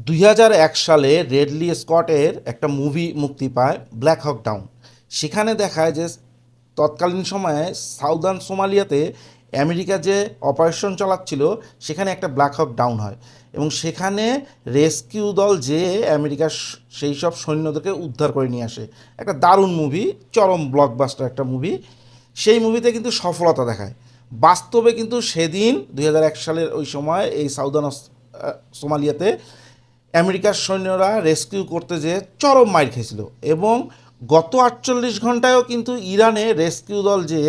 2001 সালে রেডলি স্কটের একটা মুভি মুক্তি পায় ব্ল্যাক হক ডাউন। সেখানে দেখায় যে তৎকালীন সময়ে সাউদার্ন সোমালিয়াতে আমেরিকা যে অপারেশন চালাচ্ছিল সেখানে একটা ব্ল্যাক হক ডাউন হয় এবং সেখানে রেস্কিউ দল যে আমেরিকার সেই সব সৈন্যদেরকে উদ্ধার করে নিয়ে আসে। একটা দারুণ মুভি, চরম ব্লকবাস্টার একটা মুভি। সেই মুভিতে কিন্তু সফলতা দেখায়। বাস্তবে কিন্তু সেদিন 2001 সালের ওই সময় এই সাউদার্ন সোমালিয়াতে আমেরিকার সৈন্যরা রেস্কিউ করতে যেয়ে চরম মাইর খেয়েছিল এবং গত 48 ঘন্টায়ও কিন্তু ইরানে রেস্কিউ দল যে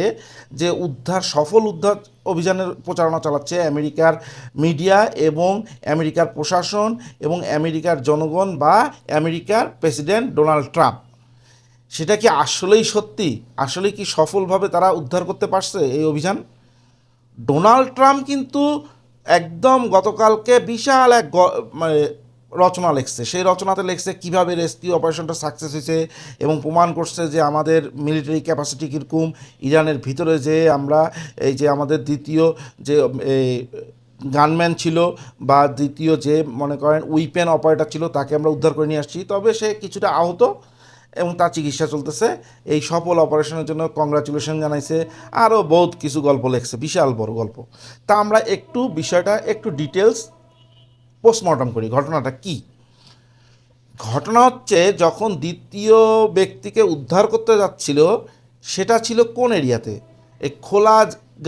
সফল উদ্ধার অভিযানের প্রচারণা চালাচ্ছে আমেরিকার মিডিয়া এবং আমেরিকার প্রশাসন এবং আমেরিকার জনগণ বা আমেরিকার প্রেসিডেন্ট ডোনাল্ড ট্রাম্প। সেটা কি আসলেই সত্যি? আসলে কি সফলভাবে তারা উদ্ধার করতে পারছে এই অভিযান? ডোনাল্ড ট্রাম্প কিন্তু একদম গতকালকে বিশাল এক মানে রচনা লিখছে। সেই রচনাতে লিখছে কীভাবে রেস্কিউ অপারেশনটা সাকসেস হয়েছে এবং প্রমাণ করছে যে আমাদের মিলিটারি ক্যাপাসিটি কীরকম। ইরানের ভিতরে যে আমরা এই যে আমাদের দ্বিতীয় যে গানম্যান ছিল বা দ্বিতীয় যে মনে করেন উইপেন অপারেটর ছিল তাকে আমরা উদ্ধার করে নিয়ে আসছি, তবে সে কিছুটা আহত এবং তার চিকিৎসা চলতেছে। এই সফল অপারেশনের জন্য কংগ্রাচুলেশন জানাইছে। আরও বহুত কিছু গল্প লেখছে, বিশাল বড় গল্প। তা আমরা একটু বিষয়টা একটু ডিটেলস পোস্টমর্টম করি। ঘটনাটা কি? ঘটনা হচ্ছে যখন দ্বিতীয় ব্যক্তিকে উদ্ধার করতে যাচ্ছিল সেটা ছিল কোন এরিয়াতে? এই খোলা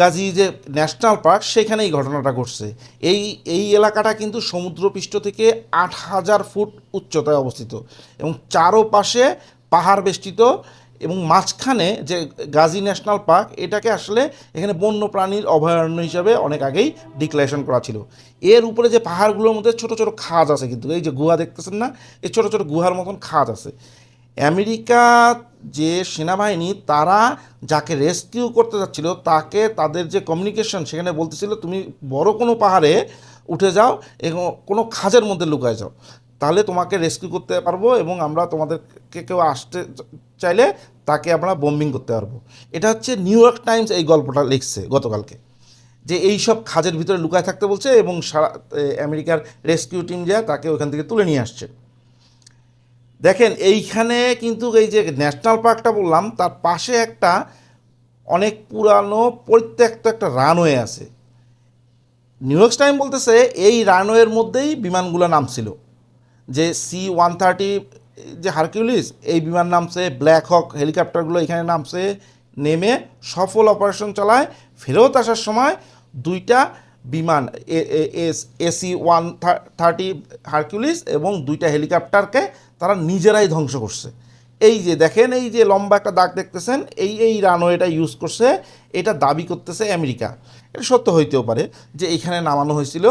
গাজী যে ন্যাশনাল পার্ক, সেখানেই ঘটনাটা ঘটছে। এই এই এলাকাটা কিন্তু সমুদ্রপৃষ্ঠ থেকে 8,000 ফুট উচ্চতায় অবস্থিত এবং চারোপাশে পাহাড় বেষ্টিত এবং মাঝখানে যে গাজী ন্যাশনাল পার্ক, এটাকে আসলে এখানে বন্য প্রাণীর অভয়ারণ্য হিসাবে অনেক আগেই ডিক্লারেশন করা ছিল। এর উপরে যে পাহাড়গুলোর মধ্যে ছোট ছোট খাজ আছে, কিন্তু এই যে গুহা দেখতেছেন না, এই ছোট ছোট গুহার মতন খাজ আছে। আমেরিকা যে সেনাবাহিনী তারা যাকে রেস্কিউ করতে যাচ্ছিল তাকে তাদের যে কমিউনিকেশন সেখানে বলতেছিল তুমি বড় কোনো পাহাড়ে উঠে যাও এবং কোনো খাজের মধ্যে লুকায় যাও, তাহলে তোমাকে রেস্কিউ করতে পারবো এবং আমরা তোমাদেরকে কেউ আসতে চাইলে তাকে আমরা বম্বিং করতে পারবো। এটা হচ্ছে নিউ ইয়র্ক টাইমস এই গল্পটা লিখছে গতকালকে, যে এই সব খাজের ভিতরে লুকায় থাকতে বলছে এবং সারা আমেরিকার রেস্কিউ টিম যায় তাকে ওখান থেকে তুলে নিয়ে আসছে। দেখেন এইখানে কিন্তু এই যে ন্যাশনাল পার্কটা বললাম তার পাশে একটা অনেক পুরানো পরিত্যক্ত একটা রানওয়ে আছে। নিউ ইয়র্ক টাইম বলতেছে এই রানওয়ের মধ্যেই বিমানগুলো নামছিল, যে C-130 যে হারকিউলিস এই বিমান নামছে, ব্ল্যাক হক হেলিকপ্টারগুলো এখানে নামছে, নেমে সফল অপারেশন চালায়। ফেরত আসার সময় দুইটা বিমান AC-130 হারকিউলিস এবং দুইটা হেলিকপ্টারকে তারা নিজেরাই ধ্বংস করছে। এই যে দেখেন এই যে লম্বা একটা দাগ দেখতেছেন, এই রানওয়েটা ইউজ করছে। এটা দাবি করতেছে আমেরিকা। এটা সত্য হইতেও পারে যে এইখানে নামানো হয়েছিল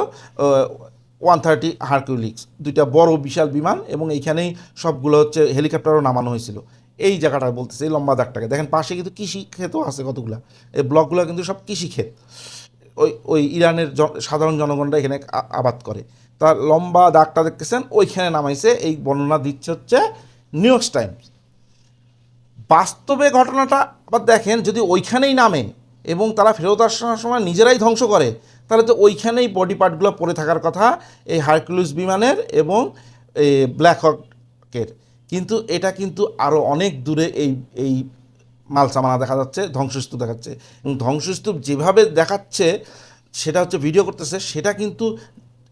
130 হারকিউলিস, দুইটা বড় বিশাল বিমান, এবং এইখানেই সবগুলো হচ্ছে হেলিকপ্টারও নামানো হয়েছিল। এই জায়গাটা বলতেছে, এই লম্বা দাগটাকে দেখেন। পাশে কিন্তু কৃষি ক্ষেতও আছে কতগুলা, এই ব্লকগুলো কিন্তু সব কৃষি ক্ষেত। ওই ওই ইরানের সাধারণ জনগণরা এখানে আবাদ করে। তার লম্বা দাগটা দেখতেছেন, ওইখানে নামাইছে। এই বর্ণনা দিচ্ছে হচ্ছে নিউ ইয়র্ক টাইমস। বাস্তবে ঘটনাটা আবার দেখেন, যদি ওইখানেই নামে এবং তারা ফেরত আসার সময় নিজেরাই ধ্বংস করে, তাহলে তো ওইখানেই বডি পার্টগুলো পড়ে থাকার কথা এই হারকিউলিস বিমানের এবং এই ব্ল্যাক হকের। কিন্তু এটা কিন্তু আরও অনেক দূরে এই এই মালসামানা দেখা যাচ্ছে, ধ্বংসস্তূপ দেখাচ্ছে। এবং ধ্বংসস্তূপ যেভাবে দেখাচ্ছে সেটা হচ্ছে ভিডিও করতেছে, সেটা কিন্তু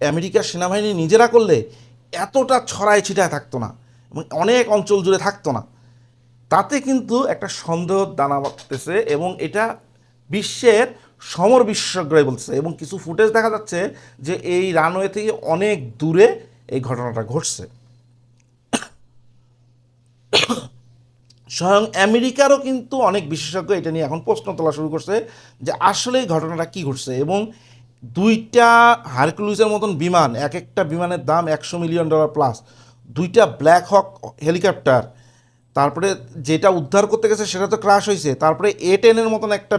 আমেরিকার সেনাবাহিনী নিজেরা করলে এতটা ছড়ায় ছিটায় থাকতো না এবং অনেক অঞ্চল জুড়ে থাকতো না। তাতে কিন্তু একটা সন্দেহ দানা বাঁধতেছে এবং এটা বিশ্বের সমর বিশেষজ্ঞরাই বলছে। এবং কিছু ফুটেজ দেখা যাচ্ছে যে এই রানওয়ে থেকে অনেক দূরে এই ঘটনাটা ঘটছে। স্বয়ং আমেরিকারও কিন্তু অনেক বিশেষজ্ঞ এটা নিয়ে এখন প্রশ্ন তোলা শুরু করছে যে আসলে এই ঘটনাটা কী ঘটছে। এবং দুইটা হারকিউলিসের মতন বিমান, এক একটা বিমানের দাম $100 মিলিয়ন প্লাস, দুইটা ব্ল্যাক হক হেলিকপ্টার, তারপরে যেটা উদ্ধার করতে গেছে সেটা তো ক্রাশ হয়েছে, তারপরে A-10 মতন একটা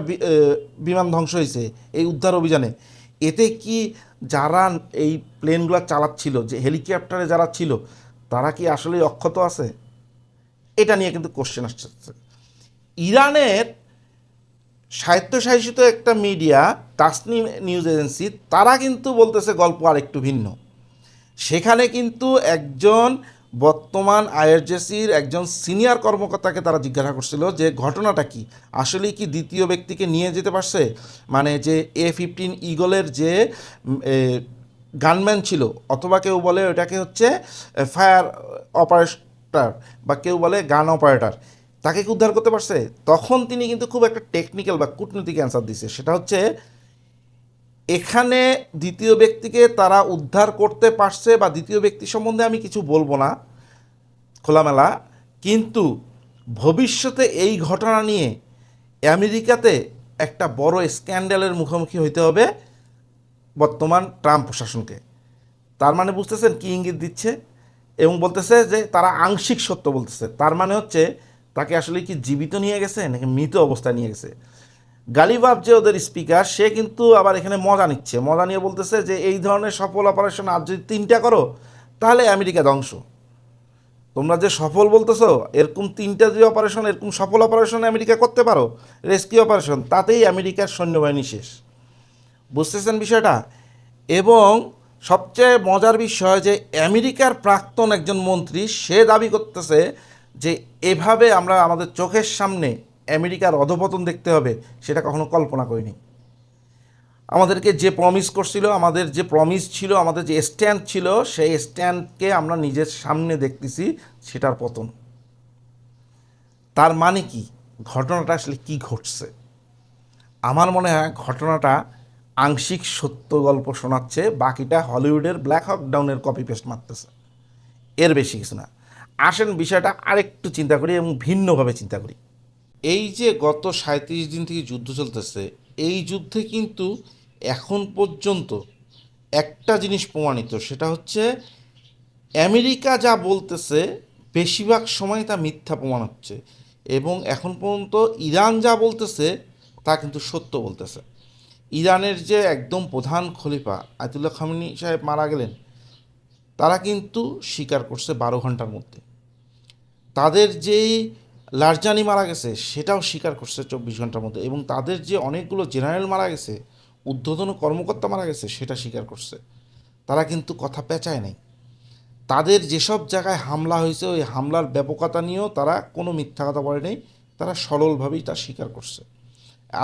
বিমান ধ্বংস হয়েছে এই উদ্ধার অভিযানে। এতে কি যারা এই প্লেনগুলো চালাচ্ছিল, যে হেলিকপ্টারে যারা ছিল, তারা কি আসলে অক্ষত আছে? এটা নিয়ে কিন্তু কোশ্চেন আসছে। ইরানের স্বায়ত্তশাসিত একটা মিডিয়া তাসনিম নিউজ এজেন্সি, তারা কিন্তু বলতেছে গল্প আর একটু ভিন্ন। সেখানে কিন্তু একজন বর্তমান আইআরজিসির একজন সিনিয়র কর্মকর্তাকে তারা জিজ্ঞাসা করছিল যে ঘটনাটা কি, আসলেই কি দ্বিতীয় ব্যক্তিকে নিয়ে যেতে পারছে, মানে যে A-15 ঈগলের যে গানম্যান ছিল, অথবা কেউ বলে ওটাকে হচ্ছে ফায়ার অপারেটর বা কেউ বলে গান অপারেটর, তাকে কি উদ্ধার করতে পারছে? তখন তিনি কিন্তু খুব একটা টেকনিক্যাল বা কূটনৈতিক অ্যান্সার দিছে, সেটা হচ্ছে এখানে দ্বিতীয় ব্যক্তিকে তারা উদ্ধার করতে পারছে বা দ্বিতীয় ব্যক্তি সম্বন্ধে আমি কিছু বলবো না খোলামেলা, কিন্তু ভবিষ্যতে এই ঘটনা নিয়ে আমেরিকাতে একটা বড় স্ক্যান্ডালের মুখোমুখি হইতে হবে বর্তমান ট্রাম্প প্রশাসনকে। তার মানে বুঝতেছেন কি ইঙ্গিত দিচ্ছে, এবং বলতেছে যে তারা আংশিক সত্য বলতেছে, তার মানে হচ্ছে তাকে আসলে কি জীবিত নিয়ে গেছে নাকি মৃত অবস্থায় নিয়ে গেছে। গালিভাব যে ওদের স্পিকার, সে কিন্তু আবার এখানে মজা নিচ্ছে, মজা নিয়ে বলতেছে যে এই ধরনের সফল অপারেশন আজ যদি 3টা করো তাহলে আমেরিকা ধ্বংস। তোমরা যে সফল বলতেছো, এরকম 3টা যে অপারেশন, এরকম সফল অপারেশন আমেরিকা করতে পারো, রেস্কিউ অপারেশন, তাতেই আমেরিকার সৈন্যবাহিনী শেষ। বুঝতেছেন বিষয়টা? এবং সবচেয়ে মজার বিষয় যে আমেরিকার প্রাক্তন একজন মন্ত্রী সে দাবি করতেছে যে এভাবে আমরা আমাদের চোখের সামনে আমেরিকার অধপতন দেখতে হবে সেটা কখনো কল্পনা করিনি। আমাদেরকে যে প্রমিস করছিল, আমাদের যে প্রমিস ছিল, আমাদের যে স্ট্যান্ড ছিল, সেই স্ট্যান্ডকে আমরা নিজের সামনে দেখতেছি সেটার পতন। তার মানে কি, ঘটনাটা আসলে কি ঘটছে? আমার মনে হয় ঘটনাটা আংশিক সত্য গল্প শোনাচ্ছে, বাকিটা হলিউডের ব্ল্যাক হক ডাউনের কপি পেস্ট মারতেছে, এর বেশি কিছু না। আসেন বিষয়টা আরেকটু চিন্তা করি এবং ভিন্নভাবে চিন্তা করি। এই যে গত 37 দিন থেকে যুদ্ধ চলতেছে, এই যুদ্ধে কিন্তু এখন পর্যন্ত একটা জিনিস প্রমাণিত, সেটা হচ্ছে আমেরিকা যা বলতেছে বেশিরভাগ সময় তা মিথ্যা প্রমাণ হচ্ছে, এবং এখন পর্যন্ত ইরান যা বলতেছে তা কিন্তু সত্য বলতেছে। ইরানের যে একদম প্রধান খলিফা আয়াতুল্লাহ খামেনি সাহেব মারা গেলেন, তারা কিন্তু স্বীকার করছে 12 ঘন্টার মধ্যে। তাদের যেই লারজানি মারা গেছে সেটাও স্বীকার করছে 24 ঘন্টার মধ্যে, এবং তাদের যে অনেকগুলো জেনারেল মারা গেছে, ঊর্ধ্বতন কর্মকর্তা মারা গেছে, সেটা স্বীকার করছে। তারা কিন্তু কথা পেঁচায় নাই। তাদের যেসব জায়গায় হামলা হয়েছে ওই হামলার ব্যাপকতা নিয়েও তারা কোনো মিথ্যা কথা বলে নেই, তারা সরলভাবেই তা স্বীকার করছে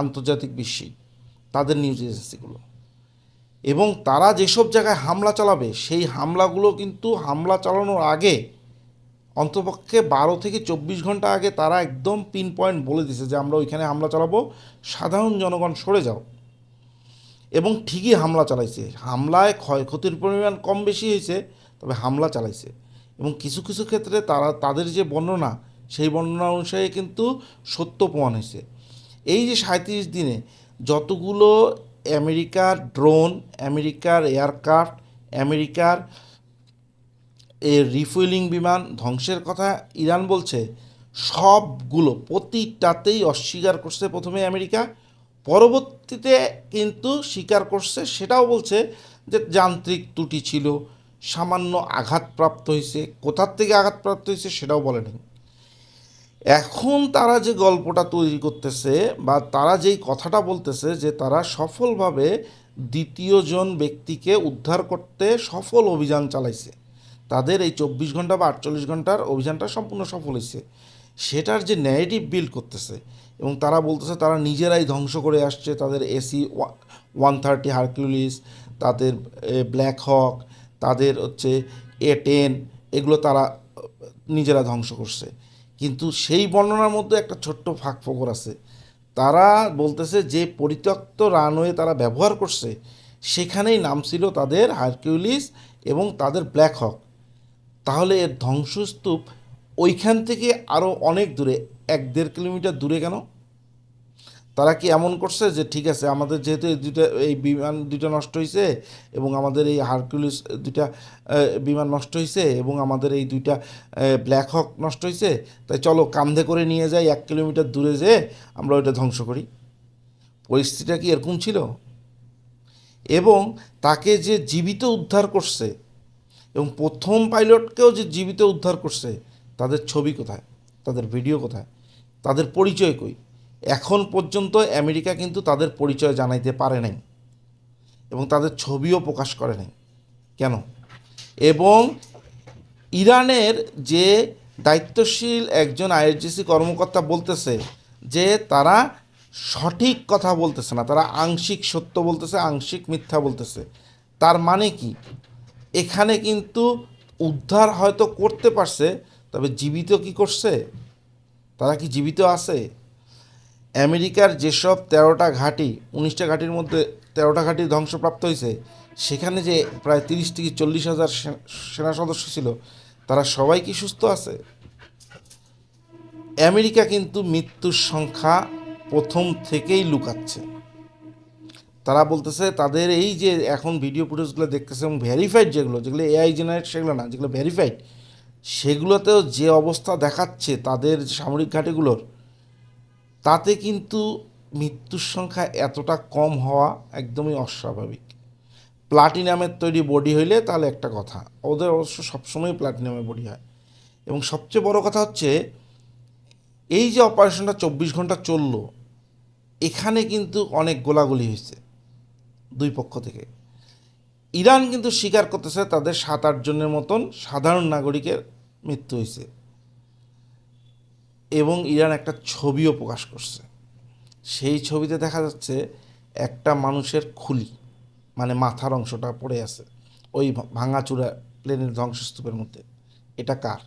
আন্তর্জাতিক বিশ্বে তাদের নিউজ এজেন্সিগুলো। এবং তারা যেসব জায়গায় হামলা চালাবে সেই হামলাগুলো কিন্তু হামলা চালানোর আগে অন্তপক্ষে 12 থেকে 24 ঘন্টা আগে তারা একদম পিন পয়েন্ট বলে দিছে যে আমরা ওইখানে হামলা চালাবো, সাধারণ জনগণ সরে যাও। এবং ঠিকই হামলা চালাইছে, হামলায় ক্ষয়ক্ষতির পরিমাণ কম বেশি হয়েছে, তবে হামলা চালাইছে। এবং কিছু কিছু ক্ষেত্রে তারা তাদের যে বর্ণনা, সেই বর্ণনা অনুসারে কিন্তু সত্য প্রমাণ হয়েছে। এই যে 37 দিনে যতগুলো আমেরিকার ড্রোন, আমেরিকার এয়ারক্রাফট, আমেরিকার রিফুয়েলিং বিমান ধ্বংসের কথা ইরান বলছে, সবগুলো প্রতিটাতেই অস্বীকার করছে প্রথমে আমেরিকা, পরবর্তীতে কিন্তু স্বীকার করছে, সেটাও বলছে যে যান্ত্রিক ত্রুটি ছিল, সামান্য আঘাতপ্রাপ্ত হয়েছে, কোথার থেকে আঘাতপ্রাপ্ত হয়েছে সেটাও বলেনি। এখন তারা যে গল্পটা তৈরি করতেছে বা তারা যেই কথাটা বলতেছে যে তারা সফলভাবে দ্বিতীয় জন ব্যক্তিকে উদ্ধার করতে সফল অভিযান চালাইছে, তাদের এই 24 ঘন্টা বা 48 ঘন্টার অভিযানটা সম্পূর্ণ সফল হয়েছে, সেটার যে ন্যারেটিভ বিল্ড করতেছে। এবং তারা বলতেছে তারা নিজেরাই ধ্বংস করে আসছে তাদের AC-130 হারকিউলিস, তাদের ব্ল্যাক হক, তাদের হচ্ছে A-10, এগুলো তারা নিজেরা ধ্বংস করছে। কিন্তু সেই বর্ণনার মধ্যে একটা ছোট্ট ফাঁক ফোকর আছে। তারা বলতেছে যে পরিত্যক্ত রানওয়ে তারা ব্যবহার করছে সেখানেই নাম ছিল তাদের হারকিউলিস এবং তাদের ব্ল্যাক হক। তাহলে এর ধ্বংসস্তূপ ওইখান থেকে আরও অনেক দূরে, 1-1.5 কিলোমিটার দূরে কেন? তারা কি এমন করছে যে ঠিক আছে আমাদের যেহেতু এই বিমান দুইটা নষ্ট হয়েছে এবং আমাদের এই হারকিউলিস দুইটা বিমান নষ্ট হয়েছে এবং আমাদের এই দুইটা ব্ল্যাক হক নষ্ট হয়েছে, তাই চলো কাঁধে করে নিয়ে যাই 1 কিলোমিটার দূরে যেয়ে আমরা ওইটা ধ্বংস করি? পরিস্থিতিটা কি এরকম ছিল? এবং তাকে যে জীবিত উদ্ধার করছে এবং প্রথম পাইলটকেও যে জীবিত উদ্ধার করছে, তাদের ছবি কোথায়, তাদের ভিডিও কোথায়, তাদের পরিচয় কই? এখন পর্যন্ত আমেরিকা কিন্তু তাদের পরিচয় জানাইতে পারে নাই এবং তাদের ছবিও প্রকাশ করে নাই। কেন? এবং ইরানের যে দায়িত্বশীল একজন আইআরজিসি কর্মকর্তা বলতেছে যে তারা সঠিক কথা বলতেছে না, তারা আংশিক সত্য বলতেছে, আংশিক মিথ্যা বলতেছে। তার মানে কি, এখানে কিন্তু উদ্ধার হয়তো করতে পারছে, তবে জীবিত কি করছে, তারা কি জীবিত আছে? আমেরিকার যেসব 13টা ঘাঁটি, 19টা ঘাঁটির মধ্যে 13টা ঘাঁটি ধ্বংসপ্রাপ্ত হয়েছে, সেখানে যে প্রায় 30 থেকে 40 হাজার সেনা সদস্য ছিল, তারা সবাই কি সুস্থ আছে? আমেরিকা কিন্তু মৃত্যুর সংখ্যা প্রথম থেকেই লুকাচ্ছে। তারা বলতেছে তাদের এই যে এখন ভিডিও ফুটেজগুলো দেখতেছে এবং ভেরিফাইড যেগুলো যেগুলো এআই জেনারেট সেগুলো না, যেগুলো ভেরিফাইড, সেগুলোতেও যে অবস্থা দেখাচ্ছে তাদের সামরিক ঘাঁটিগুলোর, তাতে কিন্তু মৃত্যুর সংখ্যা এতটা কম হওয়া একদমই অস্বাভাবিক। প্লাটিনামের তৈরি বডি হইলে তাহলে একটা কথা, ওদের অবশ্য সবসময় প্লাটিনামের বডি হয়। এবং সবচেয়ে বড় কথা হচ্ছে এই যে অপারেশনটা 24 ঘন্টা চললো, এখানে কিন্তু অনেক গোলাগুলি হয়েছে দুই পক্ষ থেকে। ইরান কিন্তু স্বীকার করতেছে তাদের 7-8 জনের মতন সাধারণ নাগরিকের মৃত্যু হয়েছে, এবং ইরান একটা ছবিও প্রকাশ করছে। সেই ছবিতে দেখা যাচ্ছে একটা মানুষের খুলি, মানে মাথার অংশটা পড়ে আছে ওই ভাঙাচুরা প্লেনের ধ্বংসস্তূপের মধ্যে। এটা কার?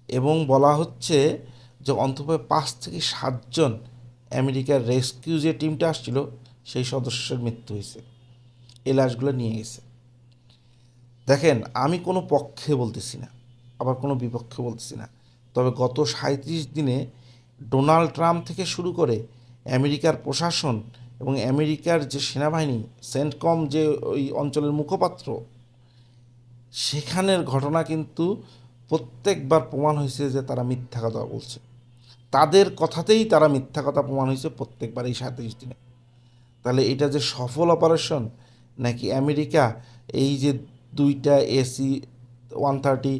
এবং বলা হচ্ছে যে অন্তত 5 থেকে 7 জন আমেরিকার রেস্কিউ যে টিমটা আসছিল সেই সদস্যের মৃত্যু হয়েছে, এই লাশগুলো নিয়ে গেছে। দেখেন, আমি কোনো পক্ষে বলতেছি না, আবার কোনো বিপক্ষে বলতেছি না, তবে গত 37 দিনে ডোনাল্ড ট্রাম্প থেকে শুরু করে আমেরিকার প্রশাসন এবং আমেরিকার যে সেনাবাহিনী, সেন্টকম যে ওই অঞ্চলের মুখপাত্র, সেখানের ঘটনা কিন্তু প্রত্যেকবার প্রমাণ হয়েছে যে তারা মিথ্যা কথা বলছে। তাদের কথাতেই তারা মিথ্যা কথা প্রমাণ হয়েছে প্রত্যেকবার এই 37 দিনে। তাহলে এটা যে সফল অপারেশন, নাকি আমেরিকা এই যে 2টা AC-130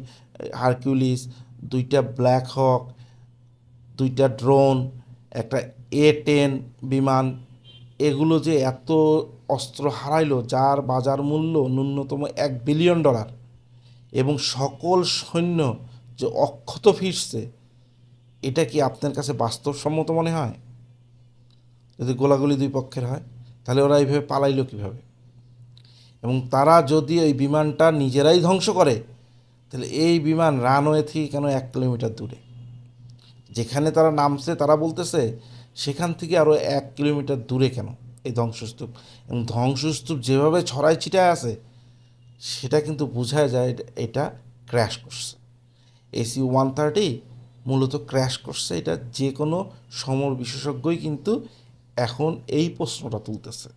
হারকিউলিস, 2টা ব্ল্যাক হক, 2টা ড্রোন, একটা A-10 বিমান, এগুলো যে এত অস্ত্র হারাইলো যার বাজার মূল্য ন্যূনতম $1 বিলিয়ন, এবং সকল সৈন্য যে অক্ষত ফিরছে, এটা কি আপনার কাছে বাস্তবসম্মত মনে হয়? যদি গোলাগুলি দুই পক্ষের হয়, তাহলে ওরা এইভাবে পালাইলো কীভাবে? এবং তারা যদি ওই বিমানটা নিজেরাই ধ্বংস করে, তাহলে এই বিমান রানওয়ে থেকে কেন 1 কিলোমিটার দূরে? যেখানে তারা নামছে তারা বলতেছে সেখান থেকে আরও 1 কিলোমিটার দূরে কেন এই ধ্বংসস্তূপ? এবং ধ্বংসস্তূপ যেভাবে ছড়াই ছিটায় আছে, সেটা কিন্তু বোঝা যায় এটা ক্র্যাশ করছে। AC-130 মূলত ক্র্যাশ করছে, এটা যে কোনো সমর বিশেষজ্ঞই কিন্তু এখন এই প্রশ্নটা তুলতেছে।